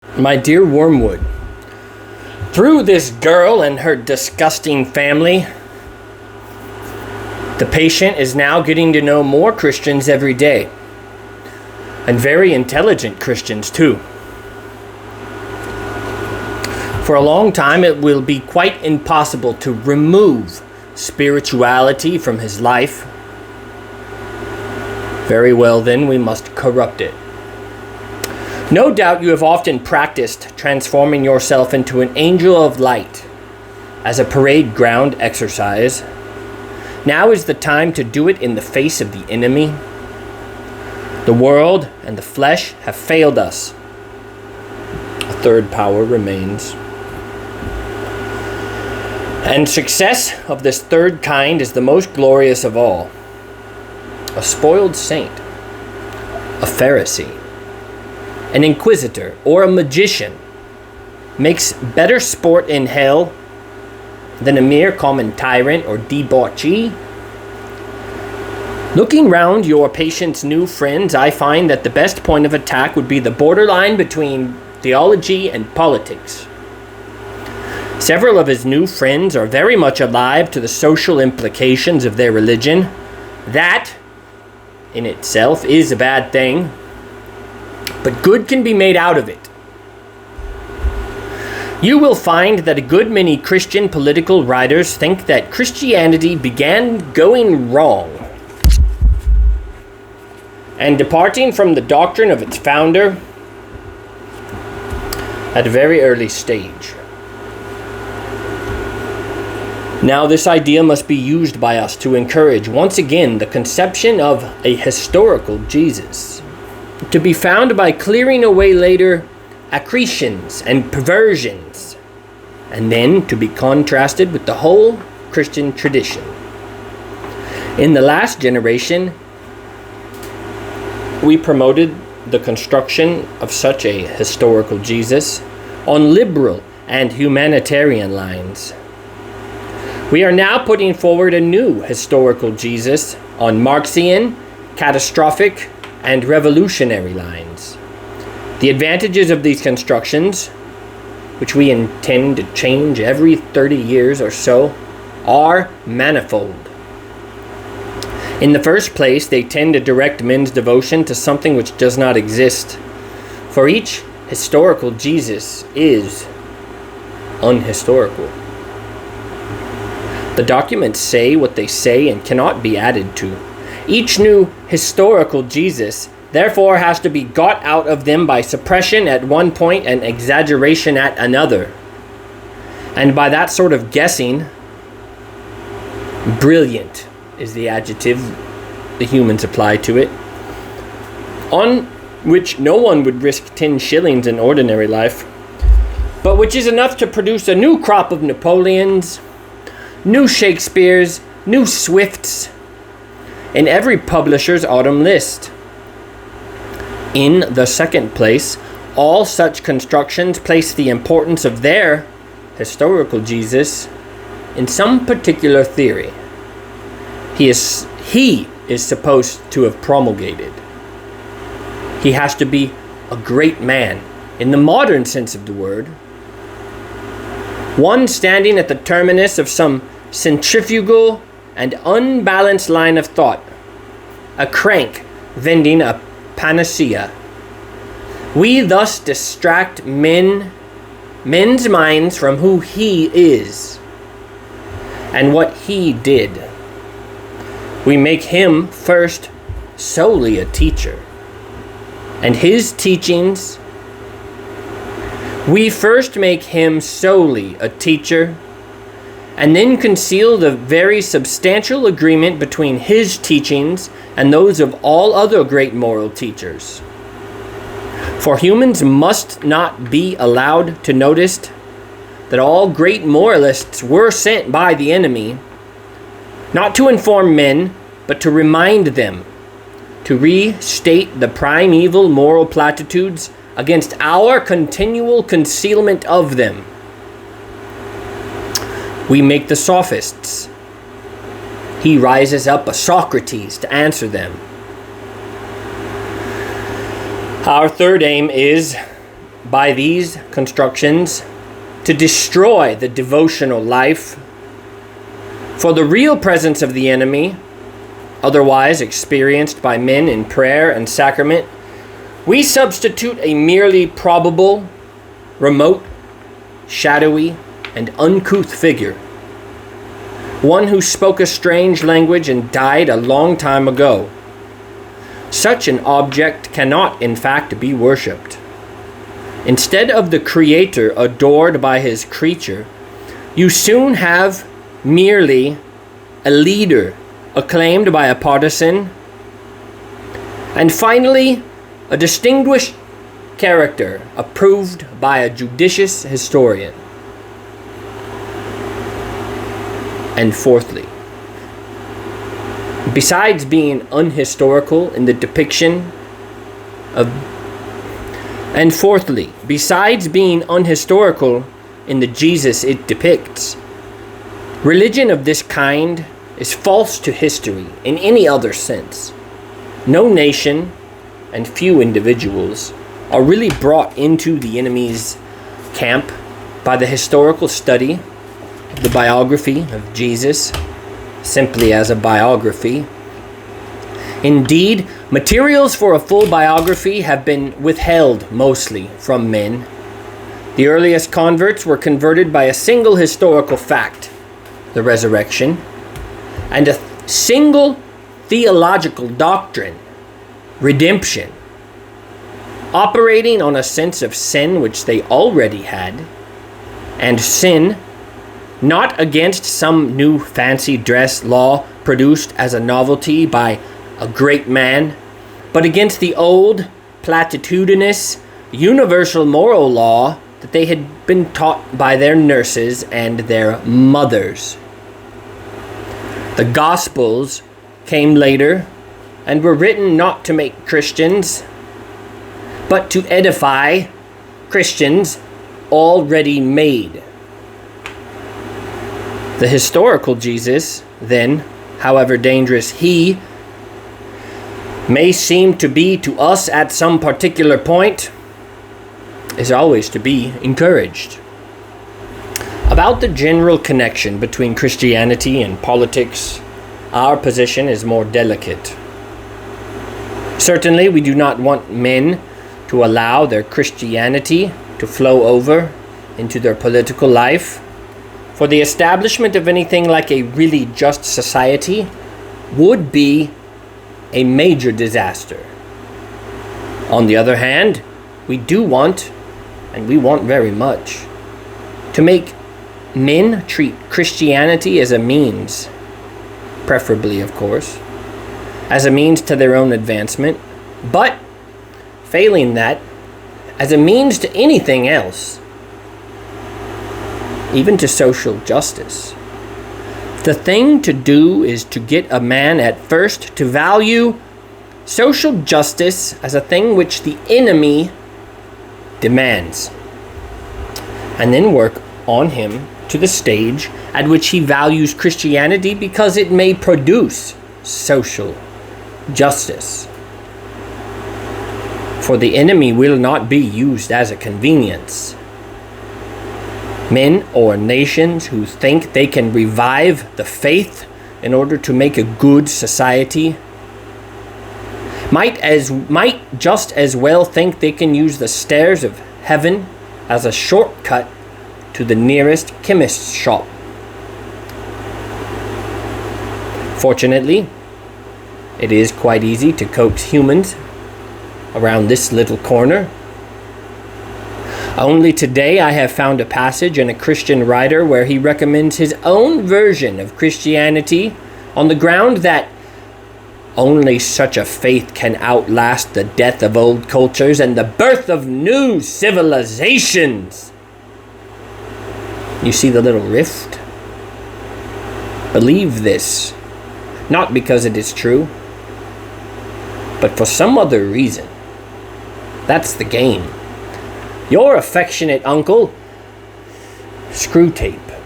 My dear Wormwood, through this girl and her disgusting family, the patient is now getting to know more Christians every day. And very intelligent Christians too. For a long time, it will be quite impossible to remove spirituality from his life. Very well then, we must corrupt it. No doubt you have often practiced transforming yourself into an angel of light as a parade ground exercise. Now is the time to do it in the face of the enemy. The world and the flesh have failed us. A third power remains. And success of this third kind is the most glorious of all. A spoiled saint, a Pharisee, an inquisitor, or a magician makes better sport in hell than a mere common tyrant or debauchee. Looking round your patient's new friends, I find that the best point of attack would be the borderline between theology and politics. Several of his new friends are very much alive to the social implications of their religion. That, in itself, is a bad thing, but good can be made out of it. You will find that a good many Christian political writers think that Christianity began going wrong and departing from the doctrine of its founder at a very early stage. Now, this idea must be used by us to encourage once again the conception of a historical Jesus, to be found by clearing away later accretions and perversions, and then to be contrasted with the whole Christian tradition. In the last generation, we promoted the construction of such a historical Jesus on liberal and humanitarian lines. We are now putting forward a new historical Jesus on Marxian, catastrophic, and revolutionary lines. The advantages of these constructions, which we intend to change every 30 years or so, are manifold. In the first place, they tend to direct men's devotion to something which does not exist. For each historical Jesus is unhistorical. The documents say what they say and cannot be added to. Each new historical Jesus, therefore, has to be got out of them by suppression at one point and exaggeration at another. And by that sort of guessing, brilliant is the adjective the humans apply to it, on which no one would risk 10 shillings in ordinary life, but which is enough to produce a new crop of Napoleons, new Shakespeares, new Swifts, in every publisher's autumn list. In the second place, all such constructions place the importance of their historical Jesus in some particular theory he is supposed to have promulgated. He has to be a great man, in the modern sense of the word, one standing at the terminus of some centrifugal and unbalanced line of thought, a crank vending a panacea. We thus distract men's minds from who he is and what he did. We make him first solely a teacher, and his teachings. We first make him solely a teacher, and then conceal the very substantial agreement between his teachings and those of all other great moral teachers. For humans must not be allowed to notice that all great moralists were sent by the enemy, not to inform men, but to remind them, to restate the primeval moral platitudes against our continual concealment of them. We make the sophists. He rises up a Socrates to answer them. Our third aim is by these constructions to destroy the devotional life. For the real presence of the enemy, otherwise experienced by men in prayer and sacrament, we substitute a merely probable, remote, shadowy, and uncouth figure. One who spoke a strange language and died a long time ago. Such an object cannot, in fact, be worshipped. Instead of the Creator adored by his creature, you soon have merely a leader acclaimed by a partisan, and finally, a distinguished character approved by a judicious historian. And fourthly, besides being unhistorical in the depiction of besides being unhistorical in the Jesus it depicts, religion of this kind is false to history in any other sense. No nation and few individuals are really brought into the enemy's camp by the historical study of the biography of Jesus simply as a biography. Indeed, materials for a full biography have been withheld mostly from men. The earliest converts were converted by a single historical fact, the resurrection, and a single theological doctrine, redemption, operating on a sense of sin which they already had, and sin not against some new fancy dress law produced as a novelty by a great man, but against the old, platitudinous, universal moral law that they had been taught by their nurses and their mothers. The Gospels came later and were written not to make Christians, but to edify Christians already made. The historical Jesus, then, however dangerous he may seem to be to us at some particular point, is always to be encouraged. About the general connection between Christianity and politics, our position is more delicate. Certainly, we do not want men to allow their Christianity to flow over into their political life, for the establishment of anything like a really just society would be a major disaster. On the other hand, we do want, and we want very much, to make men treat Christianity as a means, preferably, of course, as a means to their own advancement, but, failing that, as a means to anything else, even to social justice. The thing to do is to get a man at first to value social justice as a thing which the enemy demands, and then work on him to the stage at which he values Christianity because it may produce social justice. For the enemy will not be used as a convenience. Men or nations who think they can revive the faith in order to make a good society might just as well think they can use the stairs of heaven as a shortcut to the nearest chemist's shop. Fortunately, it is quite easy to coax humans around this little corner. Only today I have found a passage in a Christian writer where he recommends his own version of Christianity on the ground that only such a faith can outlast the death of old cultures and the birth of new civilizations. You see the little rift? Believe this, not because it is true, but for some other reason. That's the game. Your affectionate uncle, Screwtape.